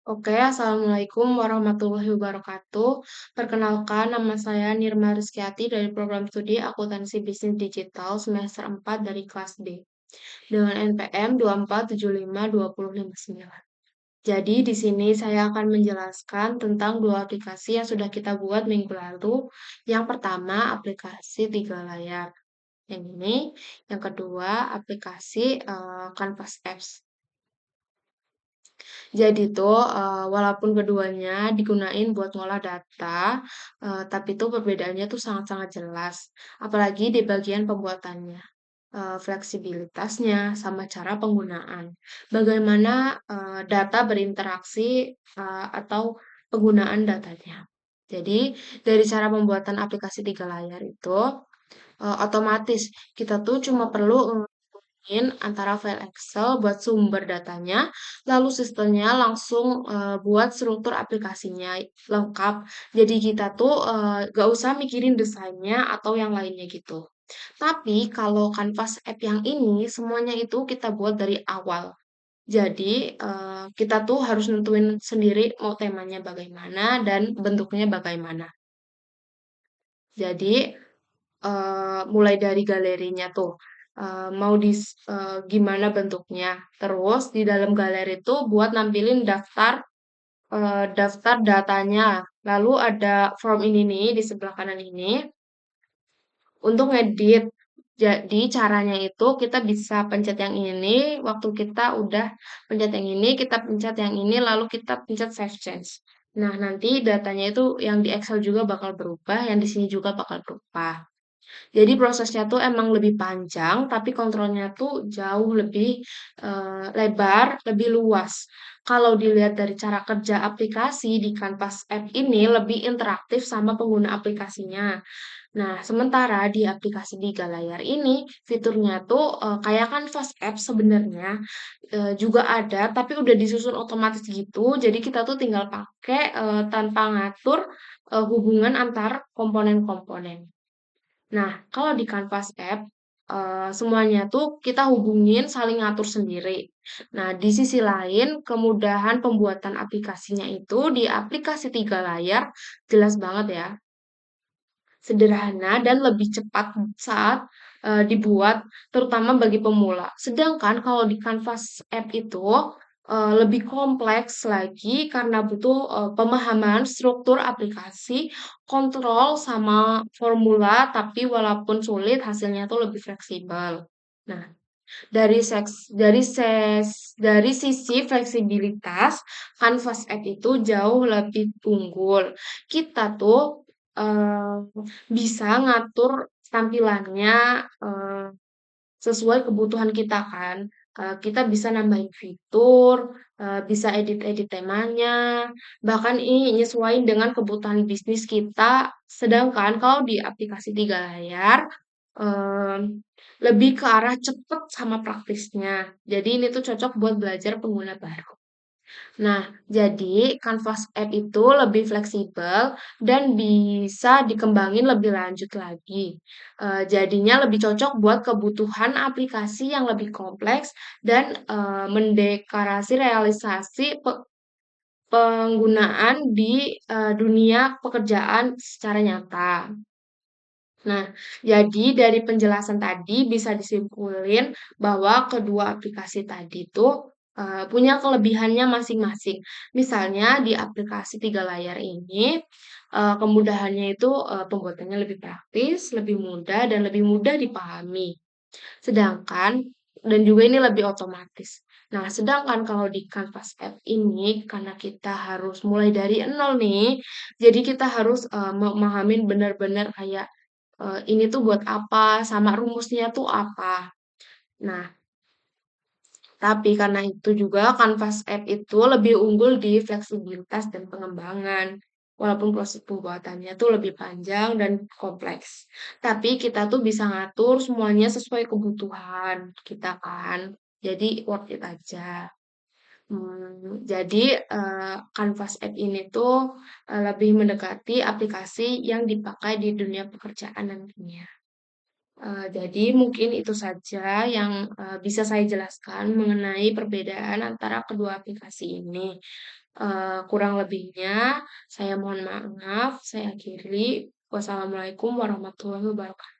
Oke, Assalamualaikum warahmatullahi wabarakatuh. Perkenalkan, nama saya Nirma Rizkyati dari program studi Akuntansi Bisnis Digital semester 4 dari kelas B dengan NPM 24752059. Jadi, di sini saya akan menjelaskan tentang dua aplikasi yang sudah kita buat minggu lalu. Yang pertama, aplikasi tiga layar. Yang ini, yang kedua, aplikasi Canvas Apps. Jadi tuh, walaupun keduanya digunain buat ngolah data, tapi tuh perbedaannya tuh sangat-sangat jelas, apalagi di bagian pembuatannya, fleksibilitasnya, sama cara penggunaan. Bagaimana, data berinteraksi, atau penggunaan datanya. Jadi, dari cara pembuatan aplikasi tiga layar itu, otomatis kita tuh cuma perlu antara file Excel buat sumber datanya, lalu sistemnya langsung buat struktur aplikasinya lengkap. Jadi kita tuh gak usah mikirin desainnya atau yang lainnya gitu. Tapi kalau Canvas app yang ini semuanya itu kita buat dari awal. Jadi kita tuh harus nentuin sendiri mau temanya bagaimana dan bentuknya bagaimana. Jadi mulai dari galerinya tuh, mau gimana bentuknya. Terus di dalam galeri itu buat nampilin daftar datanya. Lalu ada form ini nih di sebelah kanan ini untuk ngedit. Jadi caranya itu kita bisa pencet yang ini, waktu kita udah pencet yang ini, kita pencet yang ini, lalu kita pencet save change. Nah, nanti datanya itu yang di Excel juga bakal berubah, yang di sini juga bakal berubah. Jadi prosesnya tuh emang lebih panjang, tapi kontrolnya tuh jauh lebih lebar, lebih luas. Kalau dilihat dari cara kerja aplikasi di Canvas App ini lebih interaktif sama pengguna aplikasinya. Nah, sementara di aplikasi di layar ini fiturnya tuh kayak Canvas App sebenarnya juga ada, tapi udah disusun otomatis gitu. Jadi kita tuh tinggal pakai tanpa ngatur hubungan antar komponen-komponen. Nah, kalau di Canvas App, semuanya tuh kita hubungin, saling ngatur sendiri. Nah, di sisi lain, kemudahan pembuatan aplikasinya itu di aplikasi tiga layar jelas banget ya, sederhana dan lebih cepat saat dibuat, terutama bagi pemula. Sedangkan kalau di Canvas App itu lebih kompleks lagi karena butuh pemahaman struktur aplikasi, kontrol sama formula, tapi walaupun sulit hasilnya tuh lebih fleksibel. Nah, dari sisi fleksibilitas, Canvas App itu jauh lebih unggul. Kita tuh eh, bisa ngatur tampilannya eh, sesuai kebutuhan kita kan. Kita bisa nambahin fitur, bisa edit-edit temanya, bahkan ini nyesuaiin dengan kebutuhan bisnis kita. Sedangkan kalau di aplikasi tiga layar, em, lebih ke arah cepet sama praktisnya. Jadi ini tuh cocok buat belajar pengguna baru. Nah, jadi Canvas App itu lebih fleksibel dan bisa dikembangin lebih lanjut lagi. Jadinya lebih cocok buat kebutuhan aplikasi yang lebih kompleks dan mendeklarasi realisasi penggunaan di dunia pekerjaan secara nyata. Nah, jadi dari penjelasan tadi bisa disimpulin bahwa kedua aplikasi tadi tuh punya kelebihannya masing-masing. Misalnya di aplikasi tiga layar ini, kemudahannya itu pembuatannya lebih praktis, lebih mudah, dan lebih mudah dipahami. Sedangkan, dan juga ini lebih otomatis. Nah, sedangkan kalau di Canvas App ini, karena kita harus mulai dari nol nih, jadi kita harus memahamin benar-benar kayak ini tuh buat apa, sama rumusnya tuh apa. Nah, tapi karena itu juga Canvas App itu lebih unggul di fleksibilitas dan pengembangan. Walaupun proses pembuatannya tuh lebih panjang dan kompleks. Tapi kita tuh bisa ngatur semuanya sesuai kebutuhan kita kan. Jadi worth it aja. Jadi Canvas App ini tuh lebih mendekati aplikasi yang dipakai di dunia pekerjaan nantinya. Jadi mungkin itu saja yang, bisa saya jelaskan mengenai perbedaan antara kedua aplikasi ini. Kurang lebihnya saya mohon maaf, saya akhiri. Wassalamualaikum warahmatullahi wabarakatuh.